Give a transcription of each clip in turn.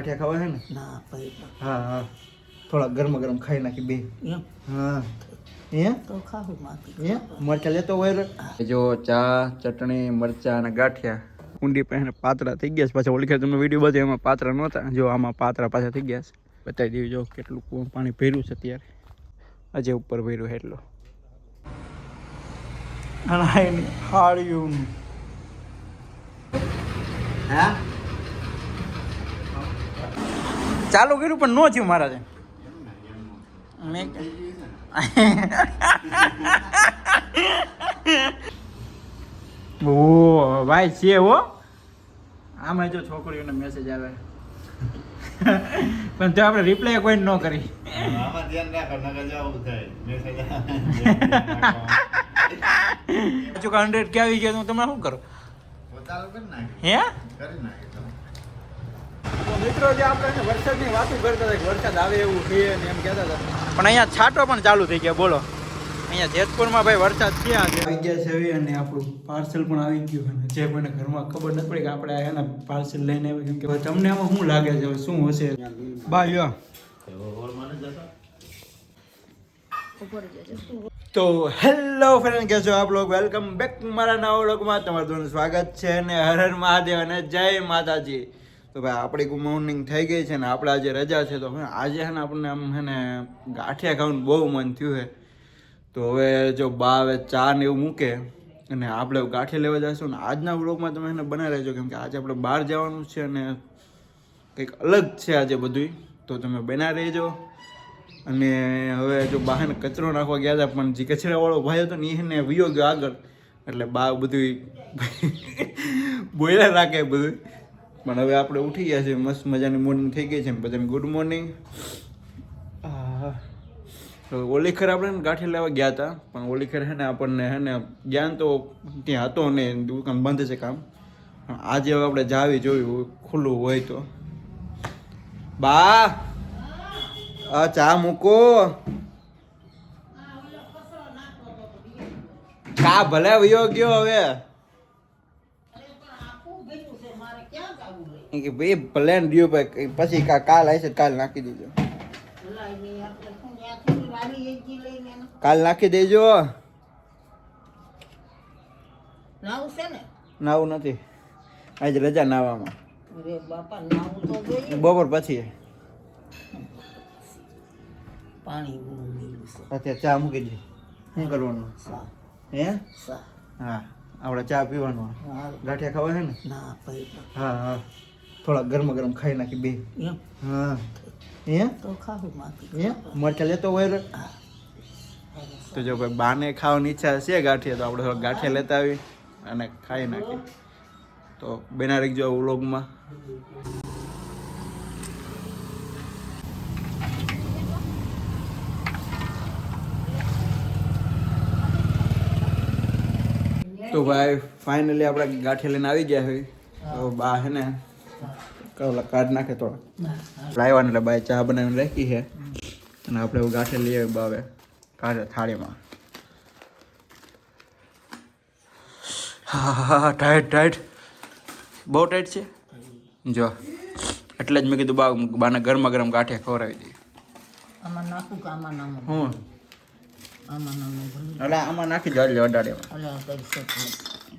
ગાંઠિયા ખાવા છે ને? ના ભાઈ હા હા, થોડા ગરમ ગરમ ખાઈ નાખી બે. એમ હા એ તો ખાવું માથી એ મરચા લેતો હોય જો ચા ચટણી મરચા અને ગાંઠિયા કુંડી પાસે પાતળા થઈ ગયા છે. પાછા ઓળખે તમને વિડીયો બધે એમાં પાતળા નહોતા, જો આમાં પાતળા પાછા થઈ ગયા છે. બતાવી દેવી જો કેટલું પાણી ભર્યું છે અત્યારે, આજે ઉપર ભર્યું એટલો. હાળ્યું હા ચાલુ કર્યું પણ નો થયું મારા મેં ઓ ભાઈ છે હો આમાં જો છોકરીઓને મેસેજ આવે પણ તો આપણે રિપ્લાય કોઈ ન કરી. આમાં ધ્યાન રાખો નકર જવું થાય મેસેજ પાછું 100 કે આવી ગયા તો તમે શું કરો? ચાલુ કરી નાખે હે કરી નાખે મિત્રો જે આપણે વરસાદની વાતો કરતા હતા કે વરસાદ આવે એવું છે ને એમ કહેતા હતા, પણ અહીંયા છાંટો પણ ચાલુ થઈ ગયા. બોલો અહીંયા જેતપુરમાં ભાઈ વરસાદ છે આજે આવી ગયા છે અને આપણું પાર્સલ પણ આવી ગયું. જે કોઈને ઘરમાં ખબર નથી પડી કે આપણે એના પાર્સલ લઈને આવ્યા, કેમ કે તમને આમાં શું લાગે છે શું હશે બાય? તો હેલો ફ્રેન્ડ, કેમ છો આપ લોગ? વેલકમ બેક મારા નવા વ્લોગમાં તમારું દોનું સ્વાગત છે અને હર હર મહાદેવ અને જય માતાજી. તો ભાઈ આપણી ગુડ મોર્નિંગ થઈ ગઈ છે ને આપણે આજે રજા છે, તો આજે છે ને આપણને આમ છે ને ગાંઠિયા ખાવાનું બહુ મન થયું છે. તો હવે જો બા હવે ચા ને એવું મૂકે અને આપણે ગાંઠિયા લેવા જઈશું ને આજના વ્લોગમાં તમે એને બનાવી રહેજો, કેમ કે આજે આપણે બહાર જવાનું છે અને કંઈક અલગ છે આજે બધું. તો તમે બના રહેજો. અને હવે જો બહાને કચરો નાખવા ગયા હતા પણ જે કચરાવાળો ભાઈ હતો ને એને વિયો ગયો આગળ, એટલે બા બધું બોલ્યા રાખે બધું. પણ હવે આપણે ઉઠી ગયા છે, મસ્ત મજાની મોર્નિંગ થઈ ગઈ છે ને બધાને ગુડ મોર્નિંગ. ઓલીખર આપણે ને ગાંઠિયા લેવા ગયા હતા, પણ ઓલીખર છે ને આપણને હે ને જ્ઞાન તો ત્યાં હતો ને દુકાન બંધ છે કામ. પણ આજે હવે આપણે જાવી જોયું ખુલ્લું હોય તો. બા આ ચા મૂકો કા ભલે વયો ગયો હવે કે ભાઈ પ્લેન દયો પછી કાલ આવશે કાલ નાખી દેજો, કાલ નાખી દેજો. નાવું નથી આજે રજા નાવામાં, બપોર પછી અત્યારે ચા મૂકી દે. શું કરવાનું હે? હા આપણે ચા પીવાનું, ગાંઠિયા ખાવા છે ને? ના ભાઈ હા હા, થોડા ગરમ ગરમ ખાઈ નાખી બે. એમ હા એ તો ખાવું માથી એ મરચા લેતો હોય. તો જો ભાઈ બાને ખાવાની ઈચ્છા છે ગાંઠિયા, તો આપણે થોડા ગાંઠિયા લેતા આવી અને ખાઈ નાખીએ. તો બેના રાખજો વ્લોગમાં. તો ભાઈ ફાઇનલી આપણે ગાંઠિયા લઈને આવી ગયા હોય. તો બા હે ને કાઢ નાખે થોડા લાવ્યા એટલે બાય ચા બનાવીને રાખી છે અને આપણે ગાંઠિયા લઈએ બાવે કાઢે થાળીમાં. હા હા હા ટાઈટ ટાઈટ બહુ ટાઈટ છે જો, એટલે જ મેં કીધું બાને ગરમા ગરમ ગાંઠિયા ખવડાવી દઈએ. આમાં નાખું કે આમાં નાખું? હું આમાં નાખું એટલે આમાં નાખી દો અડાડેમાં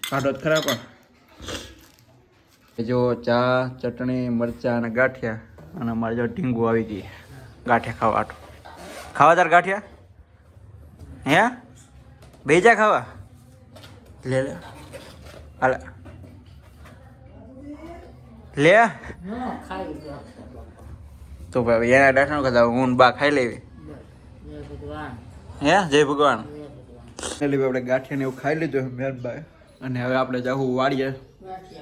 કાઢો ખરા. પણ જો ચા ચટણી મરચા અને ગાંઠિયા અને અમારે જો ઢીંગુ આવી ગઈ ગાંઠિયા ખાવા. ખાવા તાર ગાંઠિયા હે બેજા ખાવા લે લે હાલ લે. તો ભાઈ એના દાખલો કરતા હું બા ખાઈ લેવી. હે જય ભગવાન. એટલે આપણે ગાંઠિયા ને એવું ખાઈ લીધું મેરભાઈ, અને હવે આપણે જાવું વાડીએ.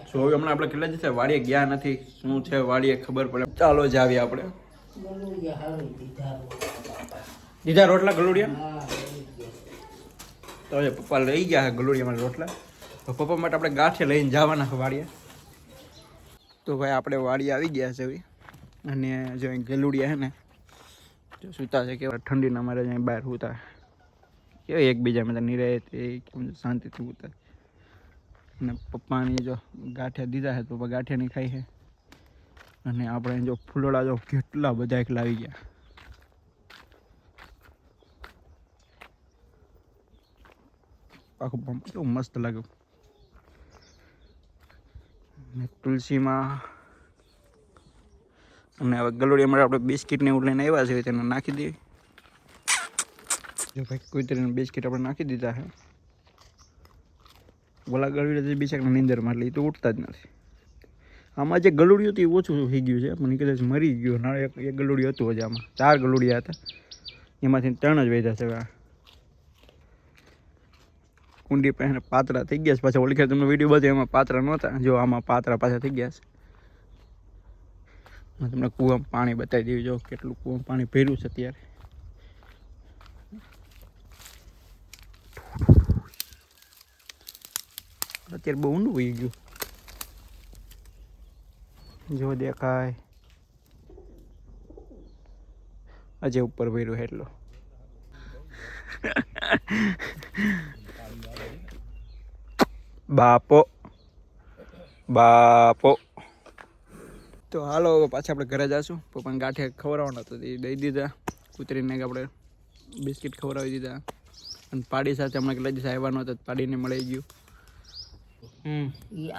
સો હવે હમણાં આપણે કેટલા દિવસે વાડીએ ગયા નથી, શું છે વાડીએ ખબર પડે. ચાલો જાવીએ આપણે. દીધા રોટલા ગલુડિયા? તો હવે પપ્પા લઈ ગયા છે ગલુડિયામાં રોટલા, તો પપ્પા માટે આપણે ગાંઠિયા લઈને જવાના વાડીએ. તો ભાઈ આપણે વાડીએ આવી ગયા છે હવે, અને જો અહીં ગલુડિયા છે ને જો સૂતા છે કે ઠંડીના મારે અહીં બહાર સૂતા કે એકબીજા મેં નિરાય તે શાંતિથી ઉતર. અને પપ્પાની જો ગાંઠિયા દીધા છે તો પપ્પા ગાંઠિયા નહીં ખાઈ છે. અને આપણે જો ફૂલોડા જો કેટલા બધા એક લાવી ગયા. આખું પંપ કેવું મસ્ત લાગ્યું. ને તુલસીમાં અને હવે ગલોડિયામાં આપણે બિસ્કિટ ને એવું લઈને આવ્યા છે તેને નાખી દઈએ. જો ભાઈ કોઈ તરીકે બિસ્કિટ આપણે નાખી દીધા છે. ઓલા ગળુડિયા બિચારા નીંદરમાં એટલે એ તો ઉઠતા જ નથી. આમાં જે ગલુડિયું હતું એ ઓછું થઈ ગયું છે મને કદાચ મરી ગયું. ના એક ગલુડિયું હતું હજી આમાં 4 ગલુડિયા હતા એમાંથી 3 જ વધ્યા છે. કુંડી પાસે પાતરા થઈ ગયા છે પાછા. ઓલી તમને વિડીયો બતાવ્યો એમાં પાતરા નહોતા. જો આમાં પાતરા પાછા થઈ ગયા છે. હું તમને કૂવામાં પાણી બતાવી દઉં. જો કેટલું કૂવામાં પાણી ભર્યું છે અત્યારે. અત્યારે બહુ ઊંડું વહી ગયું. જો દેખાય અજે ઉપર ભર્યું એટલો. બાપો બાપો. તો હાલો પાછા આપણે ઘરે જઈશું. પપ્પાને ગાંઠિયા ખવડાવવાના તો એ દઈ દીધા. કૂતરીને આપણે બિસ્કિટ ખવડાવી દીધા. અને પાડી સાથે હમણાં કેટલા દિવસ આવવાનો હતો પાડીને મળી ગયું.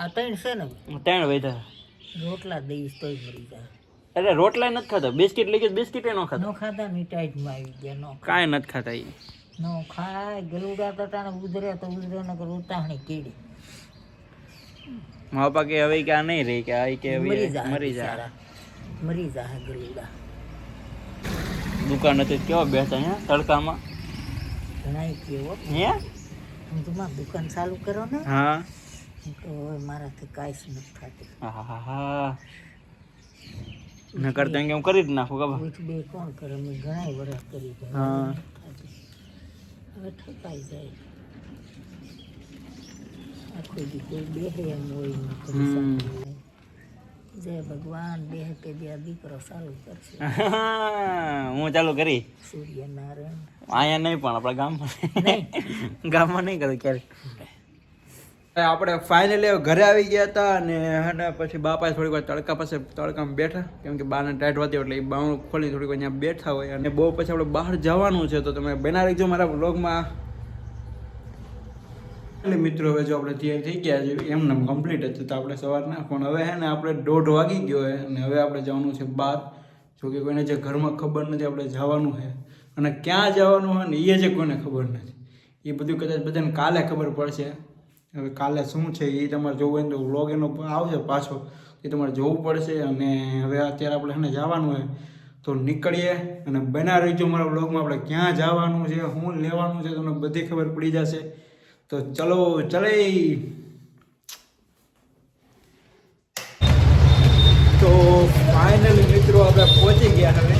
આ 3 છે ને 3 વધ્યા. રોટલા દઈશ તોય મરી જાય. અરે રોટલા નથી ખાતા. બિસ્કિટ લઈ ગયા બિસ્કિટ ન ખાતા. નો ખાતા ની ટાઈટમાં આવી ગયા. નો કાંઈ નથી ખાતા એ. નો ખાય ગલુડા તો તાને ઉધરે તો ઉધરે ન કર ઉતાહણી કેડી. મા પપ્પા કે હવે કે આ નહીં રહી કે આ કે હવે મરી જાય. મરી જાય ગલુડા. દુકાન હતી કેવા બેઠા અહીંયા તડકામાં. ઘણાય કેવો હે હું તમારી દુકાન ચાલુ કરો ને. હા તો હવે મારાથી કાંઈ જ નથી થતું. હા ન કરતા એમ કરી જ નાખું ખબર. ઉઠ બે કોણ કરે મેં ઘણાય વર્ષ કરી જાય. હા હવે ઠકાઈ જાય. આખો દી કોઈ બેહે એમ હોય ને જય ભગવાન બેહે તે બે દીકરો ચાલુ કરશે. હું ચાલુ કરી સૂર્યનારાયણ અહીંયા નહીં પણ આપણા ગામમાં ગામમાં નહીં કરું ક્યારેક. આપણે ફાઇનલી ઘરે આવી ગયા હતા અને પછી બાપાએ થોડીક વાર તડકા પાસે તડકામાં બેઠા કેમ કે બારને ટાઈટ વાતી એટલે એ બાવણું ખોલી થોડીક વાર અહીંયા બેઠા હોય. અને બહુ પછી આપણે બહાર જવાનું છે તો તમે બના રાખજો મારા વ્લોગમાં. એટલે મિત્રો હવે જો આપણે તૈયાર થઈ ગયા છે એમને કમ્પ્લીટ હતું તો આપણે સવારના પણ હવે હે ને આપણે 1:30 વાગી ગયો હોય અને હવે આપણે જવાનું છે બહાર. જો કે કોઈને જે ઘરમાં ખબર નથી આપણે જવાનું છે અને ક્યાં જવાનું હોય ને એ જે કોઈને ખબર નથી. એ બધું કદાચ બધાને કાલે ખબર પડશે. હવે કાલે શું છે એ તમારે જોવું હોય તો વ્લોગ એનો આવશે પાછો એ તમારે જોવું પડશે. અને હવે અત્યારે આપણે એને જવાનું હોય તો નીકળીએ અને બના રહીજો મારા વ્લોગમાં. આપણે ક્યાં જવાનું છે શું લેવાનું છે તમને બધી ખબર પડી જશે. તો ચલો ચલે. તો ફાઇનલી મિત્રો આપણે પહોંચી ગયા. હવે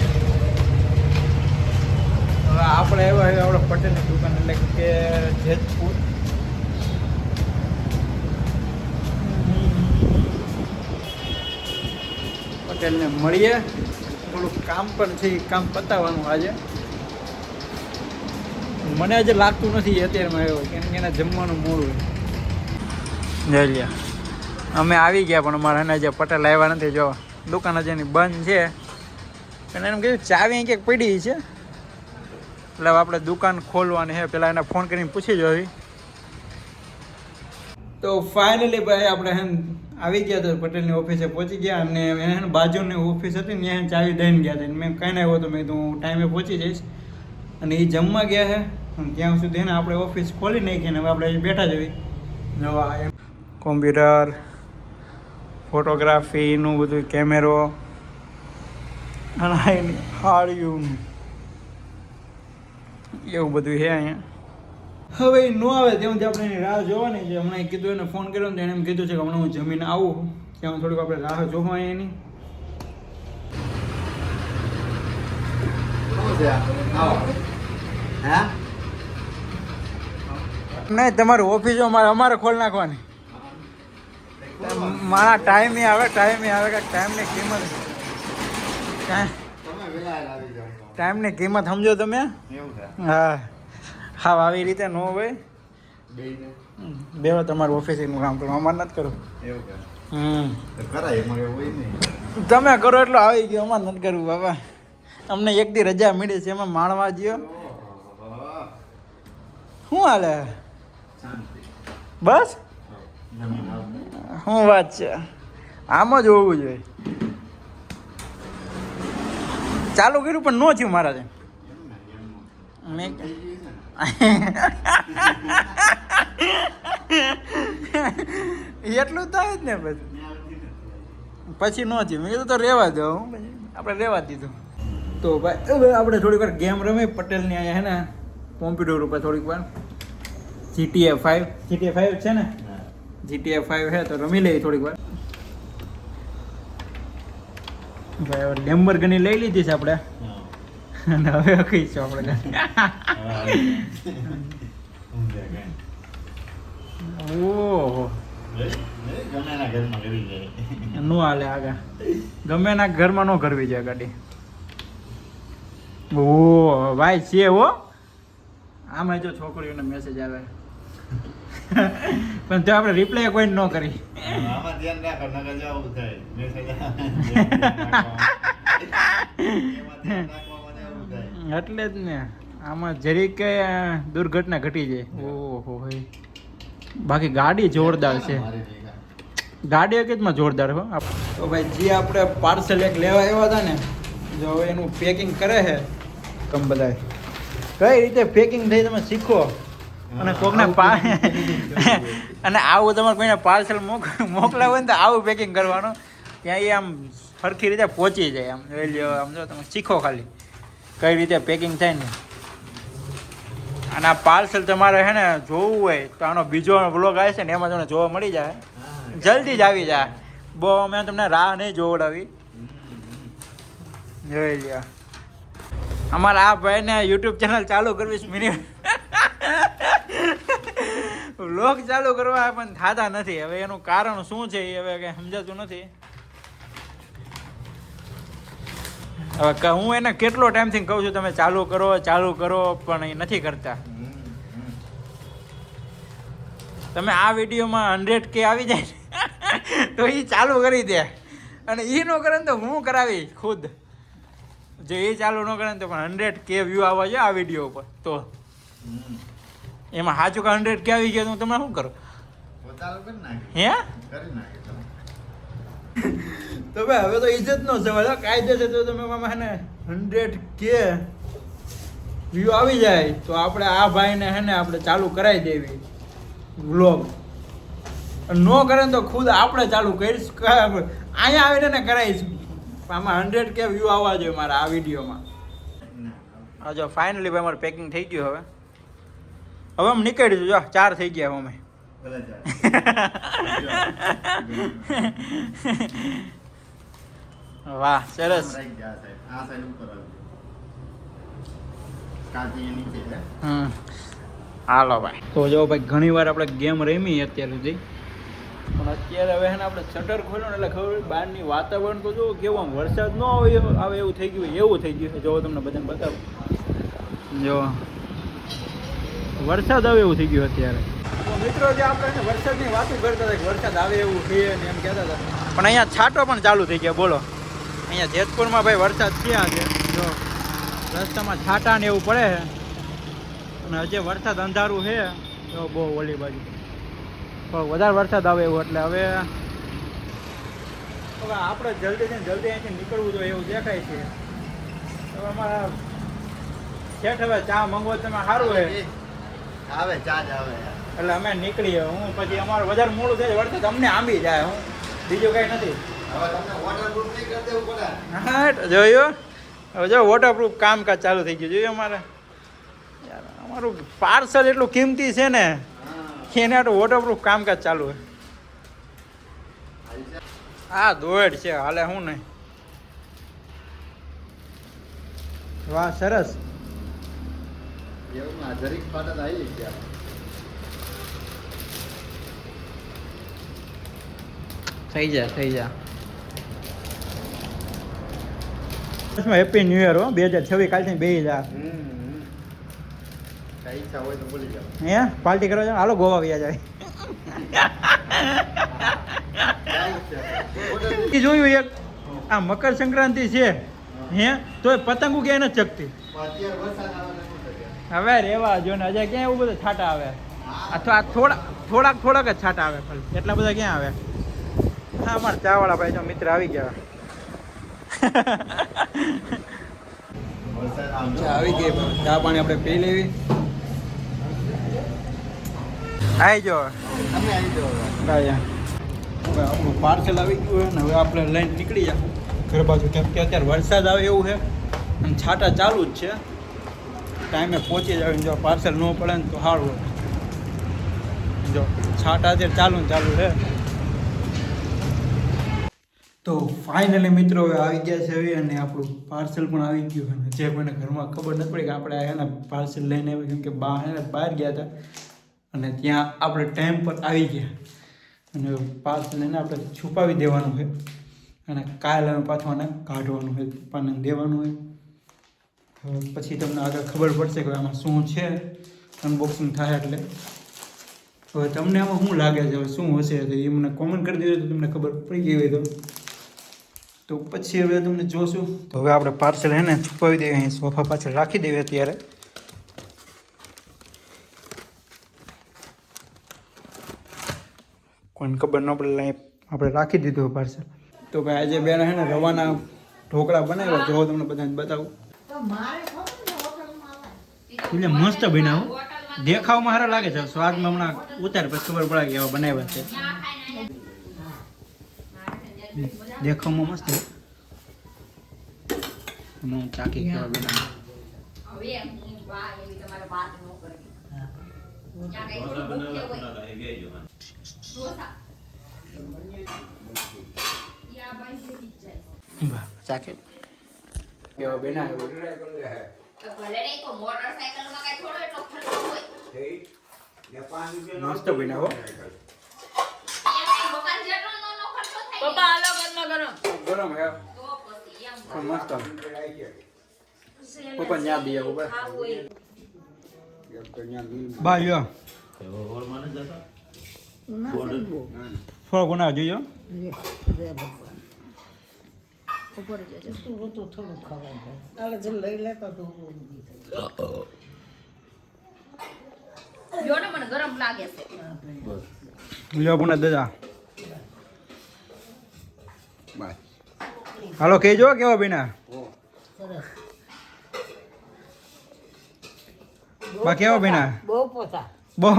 આપણે એવા આપણે પટેલની દુકાન એટલે કે જેતપુર. પટેલને મળીએ. થોડુંક કામ પણ છે એ કામ પતાવવાનું આજે. મને આજે લાગતું નથી અત્યારમાં આવ્યો કેમ કે એને જમવાનું મોડું જઈ લ્યા. અમે આવી ગયા પણ અમારે એને જે પટેલ આવ્યા નથી. જો દુકાન હજી એની બંધ છે અને એમ કીધું ચાવી ક્યાંક પડી છે એટલે આપણે દુકાન ખોલવાની છે. પહેલાં એને ફોન કરીને પૂછી જોવી. તો ફાઇનલી ભાઈ આપણે આવી ગયા તો પટેલની ઓફિસે પહોંચી ગયા અને એને બાજુની ઓફિસ હતી ને ત્યાં ચાવી દઈને ગયા હતા. મેં કંઈ ના આવ્યો તો મેં હું ટાઈમે પહોંચી જઈશ. અને એ જમવા ગયા છે ત્યાં સુધી એને આપણે ઓફિસ ખોલી નાખીને હવે આપણે બેઠા જવી. નવા એમ કોમ્પ્યુટર ફોટોગ્રાફીનું બધું કેમેરો અને હાળિયું એવું બધું છે અહીંયા. હવે એ ન આવે ત્યાંથી આપણે એની રાહ જોવાની છે. હમણાં કીધું એને ફોન કર્યો ને એને એમ કીધું છે કે હમણાં હું જમીને આવું ત્યાં થોડીક આપણે રાહ જોવા એની. નહીં તમારી ઓફિસો અમારે ખોલ નાખવાની. મારા ટાઈમે આવે કાંઈક ટાઈમની કિંમત ટાઈમની કિંમત સમજો તમે. હા હા આવી રીતે ન હોય. બેવા તમારું ઓફિસનું કામ કરો અમારે નથી કરવું. તો કરાય એમાં એવું હોય નહીં. તમે કરો એટલો આવી ગયો, અમારે નથી કરવું બાબા. અમને એક દી રજા મળી છે, એમાં માણવા જ્યો. ઓહો. શું હાલે? શાંતિ. બસ જમીન આવશે. શું વાત છે, આમ જ હોવું જોઈએ. ચાલુ કર્યું પણ ન થયું મારાથી. મેં એટલું થાય જ ને પછી ન થયું. મેં કીધું તો રહેવા દો, આપણે રહેવા દીધું. તો ભાઈ હવે આપણે થોડીક વાર ગેમ રમી પટેલની અહીંયા હે ને કોમ્પ્યુટર ઉપર થોડીક વાર. GTA 5 છે ને, GTA 5 હે તો રમી લઈએ થોડીક વાર. ભાઈ હવે લેમ્બોર્ગિની લઈ લીધી છે આપણે, અને હવે કહીશું આપણે ઓહો ગમે એના ઘરમાં કરી જાય. નો હાલે આગા, ગમે ના ઘરમાં નો કરવી જોઈએ ગાડી. ઓ ભાઈ છે હો, આમાં જો છોકરીઓને મેસેજ આવે પણ જો આપણે રિપ્લાય કોઈ ન કરી. આમાં ધ્યાન રાખો નકર જો આવું થાય. મેસેજ એમાં ધ્યાન રાખવામાં આવું થાય. એટલે જ ને, આમાં જરીક દુર્ઘટના ઘટી જાય. ઓહો હોય, બાકી ગાડી જોરદાર છે, મારી ભેગા. ગાડી એક જ માં જોરદાર હો. તો ભાઈ જે આપણે પાર્સલ એક લેવા આવ્યા હતા ને, જો હવે એનું પેકિંગ કરે છે કમ બધા. કઈ રીતે પેકિંગ થઈ તમે શીખો, અને કોકને અને આવું તમારે કોઈને પાર્સલ મોકલાવું હોય ને તો આવું પેકિંગ કરવાનું, ત્યાં એ આમ સરખી રીતે પહોંચી જાય. આમ જોઈ લ્યો, આમ જો તમે શીખો ખાલી કઈ રીતે પેકિંગ થાય ને. અને આ પાર્સલ તમારે છે ને જોવું હોય તો આનો બીજો વ્લોગ આવે છે ને, એમાં તમને જોવા મળી જાય, જલ્દી જ આવી જાય. બહુ મેં તમને રાહ નહીં જોવડાવી. જોઈ લ્યો, અમારા આ ભાઈને યુટ્યુબ ચેનલ ચાલુ કરવી મિનિમમ વ્લોગ ચાલુ કરવા પણ થતા નથી. હવે એનું કારણ શું છે એ હવે કંઈ સમજાતું નથી. હવે હું એને કેટલો ટાઈમથી કહું છું તમે ચાલુ કરો પણ એ નથી કરતા. તમે આ વિડીયોમાં 100K આવી જાય તો એ ચાલુ કરી દે, અને એ ન કરે ને તો હું કરાવી ખુદ. જો એ ચાલુ ન કરે ને તો પણ 100K વ્યૂ આવવા જોઈએ આ વિડીયો ઉપર. તો એમાં સાચું કે 100K આવી ગયા તો તમે શું કરો? પોતાનો કરી નાખે. હે કરી નાખે તમે. તો ભાઈ હવે તો ઇજ્જત નો સવાલ કાયદે છે. તો તમે મામા ને 100K વ્યૂ આવી જાય તો આપણે આ ભાઈને હે ને આપણે ચાલુ કરાવી દેવી વ્લોગ. નો કરે ને તો ખુદ આપણે ચાલુ કરીશ, અહીંયા આવીને ને કરાવીશ. આમાં 100K વ્યૂ આવવા જોઈએ મારા આ વિડીયોમાં. હા જો ફાઇનલી ભાઈ મારું પેકિંગ થઈ ગયું. હવે અમે નીકળીશું. જો 4 થઈ ગયા અમે. ભલે જાય. વાહ સરસ. આ સાઈડ ઉપર આવજો. કાચી નીચે છે. હાલો ભાઈ. તો જો ભાઈ ઘણી વાર આપણે ગેમ રમી અત્યાર સુધી, પણ અત્યારે હવે ને આપણે શટર ખોલ્યો ને એટલે ખબર બહારની વાતાવરણ તો જો કેવું આમ વરસાદ ન આવે એવું થઈ ગયું, એવું થઈ ગયું. જો તમને બધાને બતાવું, જો વરસાદ આવે એવું થઈ ગયું અત્યારે. તો મિત્રો જે આપણે વરસાદની વાતો કરતા હતા કે વરસાદ આવે એવું છે ને એમ કહેતા હતા, પણ અહીંયા છાંટો પણ ચાલુ થઈ ગયા. બોલો, અહીંયા જેતપુરમાં ભાઈ વરસાદ થયા છે. જો રસ્તામાં છાંટા ને એવું પડે છે, અને હજી વરસાદ અંધારું છે તો બહુ ઓલી બાજુ વધારે વરસાદ આવે એવું. એટલે હવે આપણે જલ્દી અહીંથી નીકળવું જોઈએ એવું દેખાય છે. હવે અમારા શેઠ હવે ચા મંગવો તમે સારું છે આવે ચા જ આવે. એટલે અમે નીકળીએ. હું પછી અમારું વધારે મોડું થાય વરસાદ અમને આંબી જાય. હું બીજું કઈ નથી. હવે તમને વોટરપ્રૂફ નહીં કરી દેવું પડે. હા જોયું, હવે જો વોટરપ્રૂફ કામકાજ ચાલુ થઈ ગયું. જોયું અમારે યાર, અમારું પાર્સલ એટલું કિંમતી છે ને એને આટલું વોટરપ્રૂફ કામકાજ ચાલુ છે. હા દોડ છે હાલે હું નહીં. વાહ સરસ. એવું ના જરીક પાટે તો આવી ગયા. થઈ જા. હેપી ન્યુ યર હો 2026. કાલથી બેસી જા. કઈ ઈચ્છા હોય તો બોલી જાઓ. હે પાર્ટી કરવા જાવ? હાલો ગોવા વ્યા જાય. એ જોયું એક આ મકર સંક્રાંતિ છે હે તોય પતંગો ક્યાંય નથી ચકતી. અત્યારે વરસાદ આવે તો શું કરીએ? હવે રેવા જો ને હજાર ક્યાં એવું બધું છાટા આવે અથવા થોડાક જ છાટા આવે ખાલી એટલા બધા ક્યાં આવે. હા અમારા ચાવાળા ભાઈ જો મિત્ર આવી ગયા. વરસાદ આમ જો. આવી ગઈ ચા પાણી આપણે પી લેવી. આવી જો તમે આવી જાઓ હવે. હવે આપણું પાર્સલ આવી ગયું છે ને હવે આપણે લઈને નીકળી જા ઘર બાજુ કેમ કે અત્યારે વરસાદ આવે એવું છે અને છાટા ચાલુ જ છે. ટાઈમે પહોંચી જાય જો પાર્સલ ન પડે ને તો સારું હોય. જો છાટા અત્યારે ચાલુ છે. તો ફાઇનલી મિત્રો હવે આવી ગયા છે હવે અને આપણું પાર્સલ પણ આવી ગયું અને જે કોઈને ઘરમાં ખબર નથી પડી કે આપણે એને પાર્સલ લઈને આવ્યા કેમ કે બહાર ગયા હતા અને ત્યાં આપણે ટાઈમ પર આવી ગયા અને પાર્સલ લઈને આપણે છુપાવી દેવાનું છે અને કાલે અમે પાછું આને કાઢવાનું હોય પપ્પાને દેવાનું હોય. હવે પછી તમને આગળ ખબર પડશે કે આમાં શું છે અનબોક્સિંગ થાય એટલે. હવે તમને આમાં શું લાગે છે હવે શું હશે તો એ મને કોમેન્ટ કરી દેજો તો તમને ખબર પડી ગઈ હોય તો પછી હવે તમને જોશું. તો હવે આપણે પાર્સલ હે ને છુપાવી દઈએ અહીં સોફા પાછળ રાખી દઈએ અત્યારે. કોઈને ખબર ન પડે આપણે રાખી દીધું પાર્સલ. તો ભાઈ આજે બેન હે ને રવાના ઢોકળા બનાવ્યા જો તમને બધાને બતાવું. એટલે મસ્ત બનાવું દેખાવમાં સારા લાગે છે સ્વાદમાં હમણાં ઉતાર પછી ખબર પડે કે એવા બનાવ્યા છે. દેખાવમાં મસ્ત છે. હું ચાકી કેવા બનાવું. ચાકે કેવા બનાવ્યો મસ્ત બનાવો. ગરમ હે મસ્ત પપ્પા ન્યા દઈએ ઉપર બાજો થોડો ગુના જોજો. ગરમ લાગે છે. લ્યો ગુના દાદા હાલો કહેજો કેવો બેના બા કેવો બેના બહુ પોતા બહુ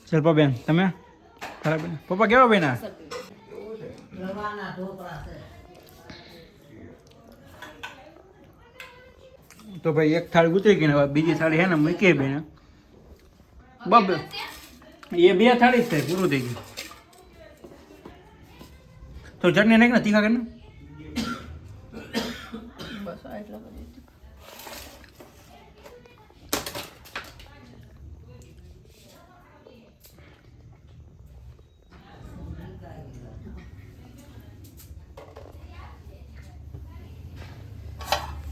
ચલ બેન તમે તારા બેન પપ્પા કેવો બેના રવાના ઢોકળા છે. તો ભાઈ એક થાળી ઉતરી ગઈ ને હવે બીજી થાળી હે ને મૂકી બેન બબ એ બે થાળી જ થાય પૂરું થઈ ગયું. તો ચટણી નાખ ને તીખા કરીને બસ એટલો બધો